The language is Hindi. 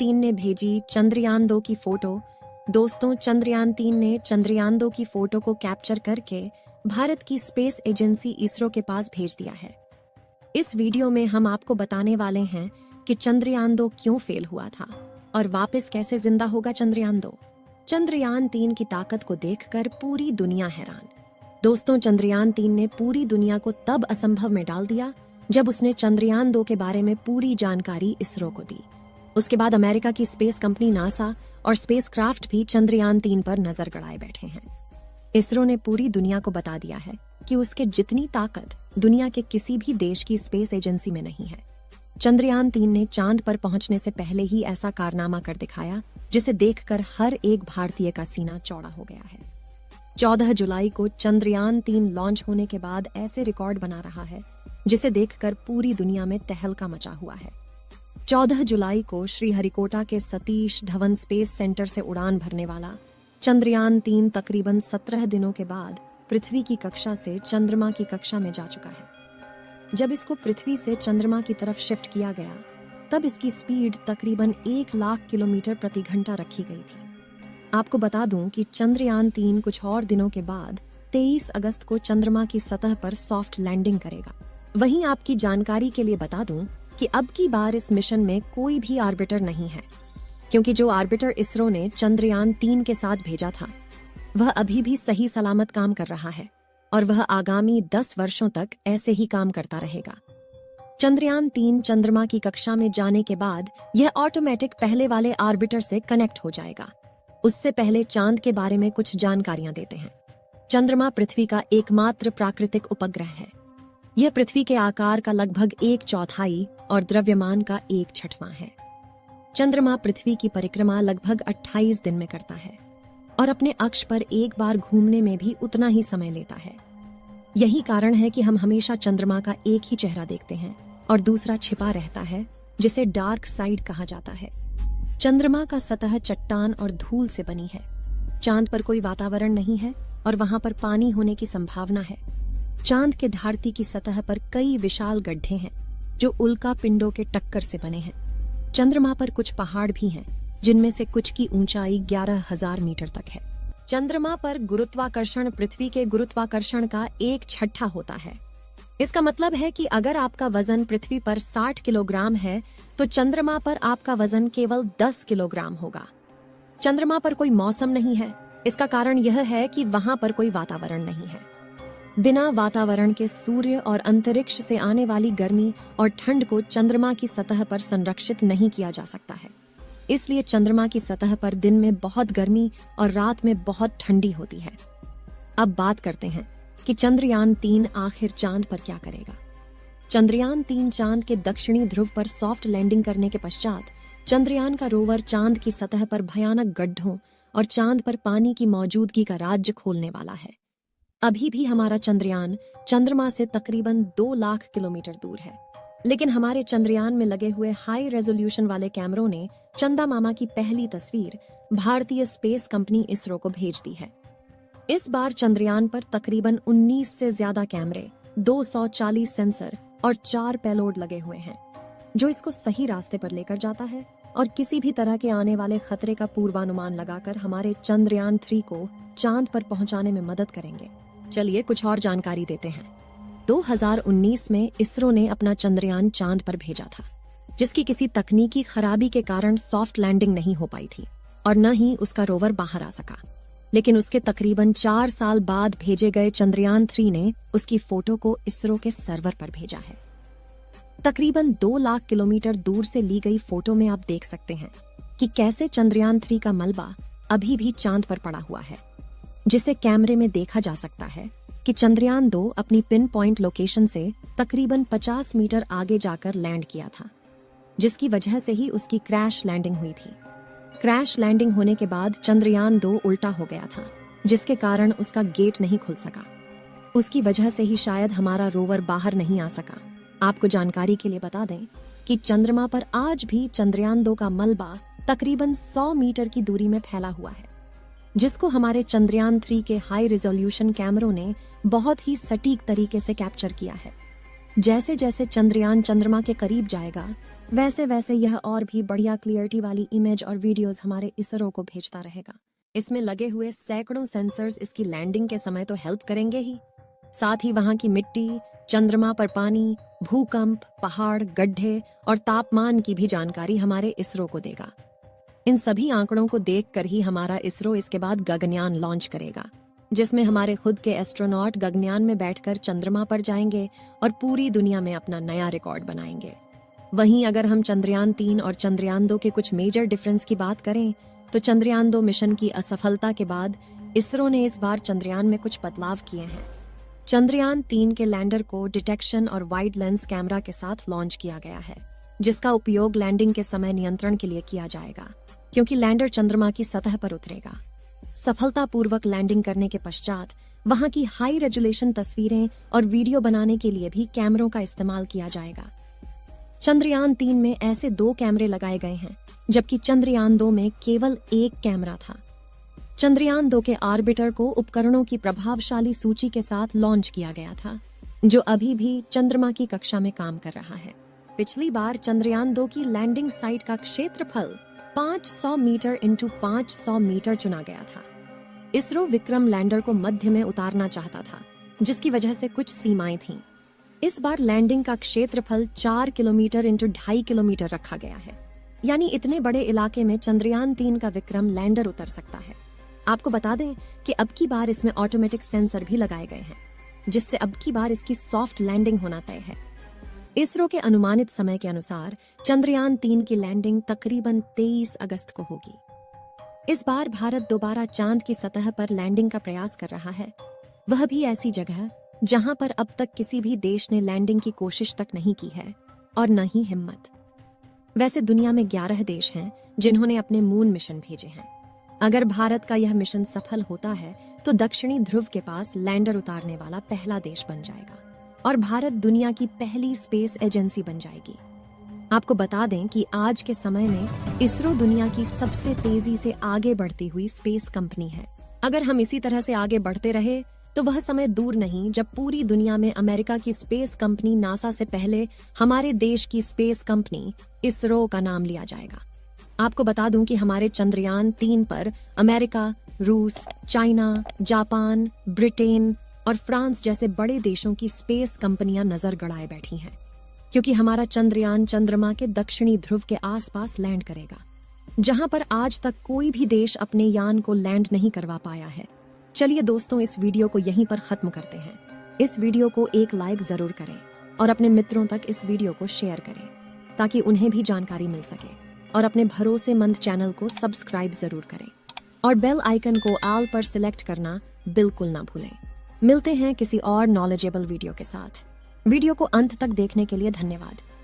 3 ने भेजी चंद्रयान 2 की फोटो। दोस्तों, चंद्रयान 3 ने चंद्रयान 2 की फोटो को कैप्चर करके भारत की स्पेस एजेंसी इसरो के पास भेज दिया है। इस वीडियो में हम आपको बताने वाले हैं कि चंद्रयान 2 क्यों फेल हुआ था और वापस कैसे जिंदा होगा चंद्रयान 2। चंद्रयान 3 की ताकत को देखकर पूरी दुनिया हैरान। दोस्तों, चंद्रयान 3 ने पूरी दुनिया को तब असंभव में डाल दिया जब उसने चंद्रयान 2 के बारे में पूरी जानकारी इसरो को दी। उसके बाद अमेरिका की स्पेस कंपनी नासा और स्पेसक्राफ्ट भी चंद्रयान 3 पर नजर गड़ाए बैठे हैं। इसरो ने पूरी दुनिया को बता दिया है कि उसके जितनी ताकत दुनिया के किसी भी देश की स्पेस एजेंसी में नहीं है। चंद्रयान 3 ने चांद पर पहुंचने से पहले ही ऐसा कारनामा कर दिखाया जिसे देखकर हर एक भारतीय का सीना चौड़ा हो गया है। 14 जुलाई को चंद्रयान 3 लॉन्च होने के बाद ऐसे रिकॉर्ड बना रहा है जिसे देखकर पूरी दुनिया में तहलका मचा हुआ है। 14 जुलाई को श्रीहरिकोटा के सतीश धवन स्पेस सेंटर से उड़ान भरने वाला चंद्रयान 3 तकरीबन 17 दिनों के बाद पृथ्वी की कक्षा से चंद्रमा की कक्षा में जा चुका है। जब इसको पृथ्वी से चंद्रमा की तरफ शिफ्ट किया गया तब इसकी स्पीड तकरीबन 1 लाख किलोमीटर प्रति घंटा रखी गई थी। आपको बता दूं कि चंद्रयान 3 कुछ और दिनों के बाद 23 अगस्त को चंद्रमा की सतह पर सॉफ्ट लैंडिंग करेगा। वहीं आपकी जानकारी के लिए बता दूं कि अब की बार इस मिशन में कोई भी आर्बिटर नहीं है, क्योंकि जो आर्बिटर इसरो ने चंद्रयान 3 के साथ भेजा था वह अभी भी सही सलामत काम कर रहा है और वह आगामी 10 वर्षों तक ऐसे ही काम करता रहेगा। चंद्रयान 3 चंद्रमा की कक्षा में जाने के बाद यह ऑटोमेटिक पहले वाले आर्बिटर से कनेक्ट हो जाएगा। उससे पहले चांद के बारे में कुछ जानकारियां देते हैं। चंद्रमा पृथ्वी का एकमात्र प्राकृतिक उपग्रह है। यह पृथ्वी के आकार का लगभग 1/4 और द्रव्यमान का 1/6 है। चंद्रमा पृथ्वी की परिक्रमा लगभग 28 दिन में करता है और अपने अक्ष पर एक बार घूमने में भी उतना ही समय लेता है। यही कारण है कि हम हमेशा चंद्रमा का एक ही चेहरा देखते हैं और दूसरा छिपा रहता है, जिसे डार्क साइड कहा जाता है। चंद्रमा का सतह चट्टान और धूल से बनी है। चांद पर कोई वातावरण नहीं है और वहां पर पानी होने की संभावना है। चांद के धरती की सतह पर कई विशाल गड्ढे हैं जो उल्का पिंडों के टक्कर से बने हैं। चंद्रमा पर कुछ पहाड़ भी हैं, जिनमें से कुछ की ऊंचाई 11,000 मीटर तक है। चंद्रमा पर गुरुत्वाकर्षण पृथ्वी के गुरुत्वाकर्षण का 1/6 होता है। इसका मतलब है कि अगर आपका वजन पृथ्वी पर 60 किलोग्राम है तो चंद्रमा पर आपका वजन केवल 10 किलोग्राम होगा। चंद्रमा पर कोई मौसम नहीं है। इसका कारण यह है कि वहां पर कोई वातावरण नहीं है। बिना वातावरण के सूर्य और अंतरिक्ष से आने वाली गर्मी और ठंड को चंद्रमा की सतह पर संरक्षित नहीं किया जा सकता है। इसलिए चंद्रमा की सतह पर दिन में बहुत गर्मी और रात में बहुत ठंडी होती है। अब बात करते हैं कि चंद्रयान 3 आखिर चांद पर क्या करेगा। चंद्रयान 3 चांद के दक्षिणी ध्रुव पर सॉफ्ट लैंडिंग करने के पश्चात चंद्रयान का रोवर चांद की सतह पर भयानक गड्ढों और चांद पर पानी की मौजूदगी का राज्य खोलने वाला है। अभी भी हमारा चंद्रयान चंद्रमा से तकरीबन 2 लाख किलोमीटर दूर है, लेकिन हमारे चंद्रयान में लगे हुए हाई रेजोल्यूशन वाले कैमरों ने चंदा मामा की पहली तस्वीर भारतीय स्पेस कंपनी इसरो को भेज दी है। इस बार चंद्रयान पर तकरीबन 19 से ज्यादा कैमरे, 240 सेंसर और 4 पेलोड लगे हुए हैं, जो इसको सही रास्ते पर लेकर जाता है और किसी भी तरह के आने वाले खतरे का पूर्वानुमान लगाकर हमारे चंद्रयान 3 को चांद पर पहुंचाने में मदद करेंगे। चलिए कुछ और जानकारी देते हैं। 2019 में इसरो ने अपना चंद्रयान चांद पर भेजा था, जिसकी किसी तकनीकी खराबी के कारण सॉफ्ट लैंडिंग नहीं हो पाई थी और न ही उसका रोवर बाहर आ सका। लेकिन उसके तकरीबन 4 साल बाद भेजे गए चंद्रयान 3 ने उसकी फोटो को इसरो के सर्वर पर भेजा है। तकरीबन 2 लाख किलोमीटर दूर से ली गई फोटो में आप देख सकते हैं कि कैसे चंद्रयान 3 का मलबा अभी भी चांद पर पड़ा हुआ है, जिसे कैमरे में देखा जा सकता है कि चंद्रयान 2 अपनी पिन पॉइंट लोकेशन से तकरीबन 50 मीटर आगे जाकर लैंड किया था, जिसकी वजह से ही उसकी क्रैश लैंडिंग हुई थी। क्रैश लैंडिंग होने के बाद चंद्रयान 2 उल्टा हो गया था, जिसके कारण उसका गेट नहीं खुल सका। उसकी वजह से ही शायद हमारा रोवर बाहर नहीं आ सका। आपको जानकारी के लिए बता दें कि चंद्रमा पर आज भी चंद्रयान 2 का मलबा तकरीबन 100 मीटर की दूरी में फैला हुआ है, जिसको हमारे चंद्रयान 3 के हाई रिजोल्यूशन कैमरों ने बहुत ही सटीक तरीके से कैप्चर किया है। जैसे जैसे चंद्रयान चंद्रमा के करीब जाएगा, वैसे वैसे यह और भी बढ़िया क्लियरिटी वाली इमेज और वीडियोस हमारे इसरो को भेजता रहेगा। इसमें लगे हुए सैकड़ों सेंसर्स इसकी लैंडिंग के समय तो हेल्प करेंगे ही, साथ ही वहां की मिट्टी, चंद्रमा पर पानी, भूकंप, पहाड़, गड्ढे और तापमान की भी जानकारी हमारे इसरो को देगा। इन सभी आंकड़ों को देखकर ही हमारा इसरो इसके बाद गगनयान लॉन्च करेगा, जिसमें हमारे खुद के एस्ट्रोनॉट गगनयान में बैठकर चंद्रमा पर जाएंगे और पूरी दुनिया में अपना नया रिकॉर्ड बनाएंगे। वहीं अगर हम चंद्रयान 3 और चंद्रयान 2 के कुछ मेजर डिफरेंस की बात करें तो चंद्रयान 2 मिशन की असफलता के बाद इसरो ने इस बार चंद्रयान में कुछ बदलाव किए हैं। चंद्रयान 3 के लैंडर को डिटेक्शन और वाइड लेंस कैमरा के साथ लॉन्च किया गया है, जिसका उपयोग लैंडिंग के समय नियंत्रण के लिए किया जाएगा, क्योंकि लैंडर चंद्रमा की सतह पर उतरेगा। सफलतापूर्वक लैंडिंग करने के पश्चात वहां की हाई रेजोल्यूशन तस्वीरें और वीडियो बनाने के लिए भी कैमरों का इस्तेमाल किया जाएगा। चंद्रयान 3 में ऐसे 2 कैमरे लगाए गए हैं, जबकि चंद्रयान 2 में केवल 1 कैमरा था। चंद्रयान 2 के ऑर्बिटर को उपकरणों की प्रभावशाली सूची के साथ लॉन्च किया गया था, जो अभी भी चंद्रमा की कक्षा में काम कर रहा है। पिछली बार चंद्रयान 2 की लैंडिंग साइट का क्षेत्रफल 500 मीटर इंटू 500 मीटर चुना गया था। इसरो विक्रम लैंडर को मध्य में उतारना चाहता था, जिसकी वजह से कुछ सीमाएं थीं। इस बार लैंडिंग का क्षेत्रफल 4 किलोमीटर इंटू 2.5 किलोमीटर रखा गया है, यानी इतने बड़े इलाके में चंद्रयान 3 का विक्रम लैंडर उतर सकता है। आपको बता दें कि अब की बार इसमें ऑटोमेटिक सेंसर भी लगाए गए हैं, जिससे अब की बार इसकी सॉफ्ट लैंडिंग होना तय है। इसरो के अनुमानित समय के अनुसार चंद्रयान 3 की लैंडिंग तकरीबन 23 अगस्त को होगी। इस बार भारत दोबारा चांद की सतह पर लैंडिंग का प्रयास कर रहा है, वह भी ऐसी जगह जहां पर अब तक किसी भी देश ने लैंडिंग की कोशिश तक नहीं की है और न ही हिम्मत। वैसे दुनिया में 11 देश हैं जिन्होंने अपने मून मिशन भेजे हैं। अगर भारत का यह मिशन सफल होता है तो दक्षिणी ध्रुव के पास लैंडर उतारने वाला पहला देश बन जाएगा और भारत दुनिया की पहली स्पेस एजेंसी बन जाएगी। आपको बता दें कि आज के समय में इसरो दुनिया की सबसे तेजी से आगे बढ़ती हुई स्पेस कंपनी है। अगर हम इसी तरह से आगे बढ़ते रहे तो वह समय दूर नहीं जब पूरी दुनिया में अमेरिका की स्पेस कंपनी नासा से पहले हमारे देश की स्पेस कंपनी इसरो का नाम लिया जाएगा। आपको बता दूं कि हमारे चंद्रयान 3 पर अमेरिका, रूस, चाइना, जापान, ब्रिटेन और फ्रांस जैसे बड़े देशों की स्पेस कंपनियां नजर गड़ाए बैठी हैं, क्योंकि हमारा चंद्रयान चंद्रमा के दक्षिणी ध्रुव के आसपास लैंड करेगा, जहां पर आज तक कोई भी देश अपने यान को लैंड नहीं करवा पाया है। चलिए दोस्तों, इस वीडियो को यहीं पर खत्म करते हैं। इस वीडियो को एक लाइक जरूर करें और अपने मित्रों तक इस वीडियो को शेयर करें, ताकि उन्हें भी जानकारी मिल सके, और अपने भरोसेमंद चैनल को सब्सक्राइब जरूर करें और बेल आइकन को ऑल पर सिलेक्ट करना बिल्कुल ना भूलें। मिलते हैं किसी और नॉलेजेबल वीडियो के साथ। वीडियो को अंत तक देखने के लिए धन्यवाद।